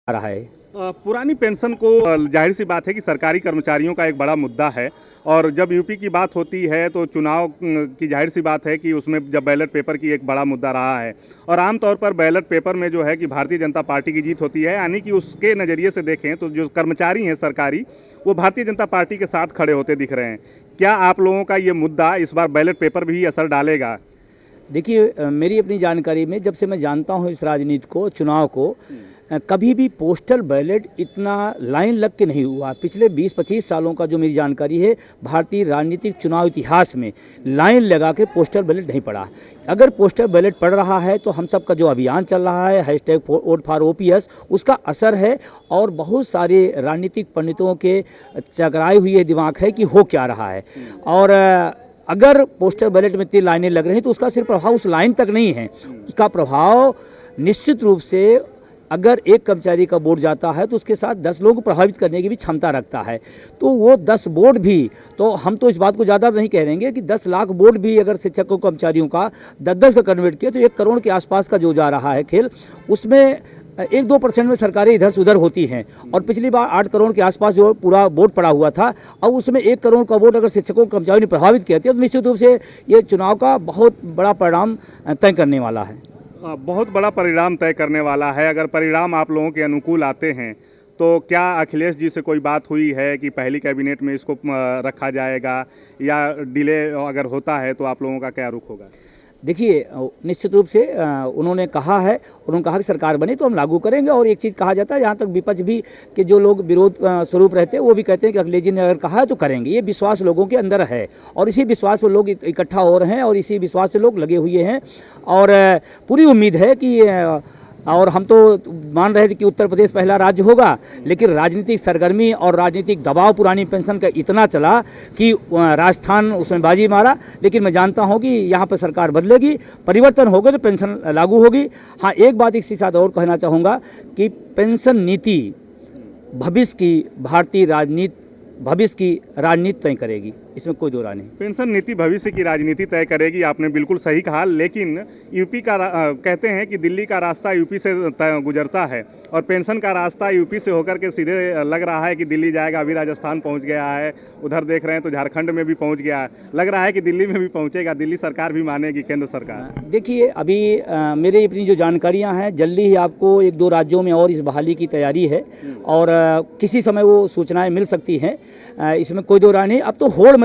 रहा है। पुरानी पेंशन को जाहिर सी बात है कि सरकारी कर्मचारियों का एक बड़ा मुद्दा है और जब यूपी की बात होती है तो चुनाव की जाहिर सी बात है कि उसमें जब बैलेट पेपर की एक बड़ा मुद्दा रहा है और आमतौर पर बैलेट पेपर में जो है कि भारतीय जनता पार्टी की जीत होती है, यानी कि उसके नज़रिए से देखें तो जो कर्मचारी हैं सरकारी वो भारतीय जनता पार्टी के साथ खड़े होते दिख रहे हैं। क्या आप लोगों का ये मुद्दा इस बार बैलेट पेपर भी असर डालेगा? देखिए, मेरी अपनी जानकारी में जब से मैं जानता हूँ इस राजनीति को, चुनाव को, कभी भी पोस्टल बैलेट इतना लाइन लग के नहीं हुआ। पिछले 20-25 सालों का जो मेरी जानकारी है, भारतीय राजनीतिक चुनाव इतिहास में लाइन लगा के पोस्टल बैलेट नहीं पड़ा। अगर पोस्टल बैलेट पड़ रहा है तो हम सब का जो अभियान चल रहा है हैशटैग वोट फॉर ओपीएस, उसका असर है और बहुत सारे राजनीतिक पंडितों के चकराई हुई है दिमाग है कि हो क्या रहा है। और अगर पोस्टल बैलेट में इतनी लाइनें लग रही हैं तो उसका सिर्फ प्रभाव उस लाइन तक नहीं है, उसका प्रभाव निश्चित रूप से अगर एक कर्मचारी का वोट जाता है तो उसके साथ 10 लोगों को प्रभावित करने की भी क्षमता रखता है। तो वो 10 वोट भी, तो हम तो इस बात को ज़्यादा नहीं कह रहेंगे कि 10 लाख वोट भी अगर शिक्षकों कर्मचारियों का 10-10 का कन्वर्ट किया तो 1 करोड़ के आसपास का जो जा रहा है खेल, उसमें 1-2% में सरकारें इधर से उधर होती हैं। और पिछली बार 8 करोड़ के आसपास जो पूरा वोट पड़ा हुआ था, अब उसमें 1 करोड़ का वोट अगर शिक्षकों कर्मचारियों ने प्रभावित किया तो निश्चित रूप से ये चुनाव का बहुत बड़ा परिणाम तय करने वाला है। बहुत बड़ा परिणाम तय करने वाला है। अगर परिणाम आप लोगों के अनुकूल आते हैं तो क्या अखिलेश जी से कोई बात हुई है कि पहली कैबिनेट में इसको रखा जाएगा, या डिले अगर होता है तो आप लोगों का क्या रुख होगा? देखिए, निश्चित रूप से उन्होंने कहा है, उन्होंने कहा कि सरकार बने तो हम लागू करेंगे। और एक चीज़ कहा जाता है, यहाँ तक विपक्ष भी के जो लोग विरोध स्वरूप रहते हैं वो भी कहते हैं कि अखिलेश जी ने अगर कहा है तो करेंगे। ये विश्वास लोगों के अंदर है और इसी विश्वास पर लोग इकट्ठा हो रहे हैं और इसी विश्वास से लोग लगे हुए हैं। और पूरी उम्मीद है कि और हम तो मान रहे थे कि उत्तर प्रदेश पहला राज्य होगा, लेकिन राजनीतिक सरगर्मी और राजनीतिक दबाव पुरानी पेंशन का इतना चला कि राजस्थान उसमें बाजी मारा। लेकिन मैं जानता हूं कि यहाँ पर सरकार बदलेगी, परिवर्तन होगा तो पेंशन लागू होगी। हाँ, एक बात इसी साथ और कहना चाहूँगा कि पेंशन नीति भविष्य की भारतीय राजनीति तय करेगी, इसमें कोई दो राय नहीं। पेंशन नीति भविष्य की राजनीति तय करेगी, आपने बिल्कुल सही कहा। लेकिन यूपी का कहते हैं कि दिल्ली का रास्ता यूपी से गुजरता है और पेंशन का रास्ता यूपी से होकर के सीधे लग रहा है कि दिल्ली जाएगा। अभी राजस्थान पहुंच गया है, उधर देख रहे हैं तो झारखंड में भी पहुंच गया है, लग रहा है कि दिल्ली में भी पहुंचेगा। दिल्ली सरकार भी मानेगी, केंद्र सरकार। देखिए, अभी मेरी अपनी जो जानकारियां हैं, जल्दी ही आपको 1-2 राज्यों में और इस बहाली की तैयारी है और किसी समय वो सूचनाएं मिल सकती हैं, इसमें कोई दो राय नहीं। अब तो होड़